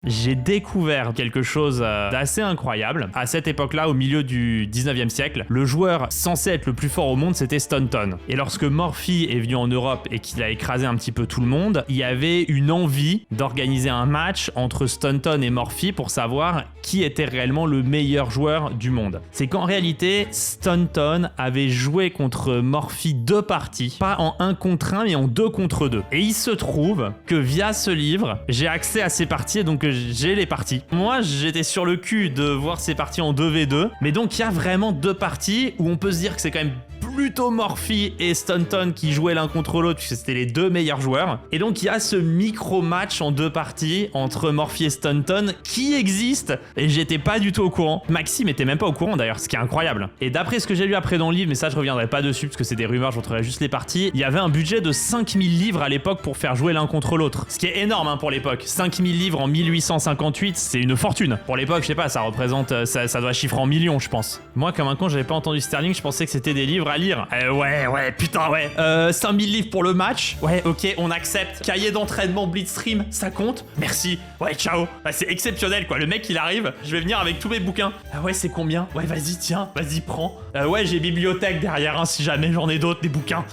J'ai découvert quelque chose d'assez incroyable. À cette époque-là, au milieu du 19e siècle, le joueur censé être le plus fort au monde, c'était Staunton. Et lorsque Morphy est venu en Europe et qu'il a écrasé un petit peu tout le monde, il y avait une envie d'organiser un match entre Staunton et Morphy pour savoir qui était réellement le meilleur joueur du monde. C'est qu'en réalité, Staunton avait joué contre Morphy 2 parties, pas en 1 contre 1, mais en 2 contre 2. Et il se trouve que via ce livre, j'ai accès à ces parties et donc j'ai les parties. Moi, j'étais sur le cul de voir ces parties en 2v2, mais donc il y a vraiment 2 parties où on peut se dire que c'est quand même plutôt Morphy et Staunton qui jouaient l'un contre l'autre puisque c'était les 2 meilleurs joueurs. Et donc il y a ce micro-match en 2 parties entre Morphy et Staunton qui existe et j'étais pas du tout au courant. Maxime était même pas au courant d'ailleurs, ce qui est incroyable. Et d'après ce que j'ai lu après dans le livre, mais ça je reviendrai pas dessus parce que c'est des rumeurs, je montrerai juste les parties, il y avait un budget de 5000 livres à l'époque pour faire jouer l'un contre l'autre. Ce qui est énorme pour l'époque. 5000 livres en 1858, c'est une fortune. Pour l'époque, je sais pas, ça représente, ça doit chiffrer en millions je pense. Moi comme un con, j'avais pas entendu Sterling, je pensais que c'était des livres à lire. Ouais, putain, ouais. 5000 livres pour le match. Ouais, ok, on accepte. Cahier d'entraînement Blitzstream, ça compte. Merci. Ouais, ciao. Bah, c'est exceptionnel, quoi. Le mec, il arrive. Je vais venir avec tous mes bouquins. Ah ouais, c'est combien? Ouais, vas-y, tiens. Vas-y, prends. Ouais, j'ai bibliothèque derrière, hein, si jamais j'en ai d'autres, des bouquins.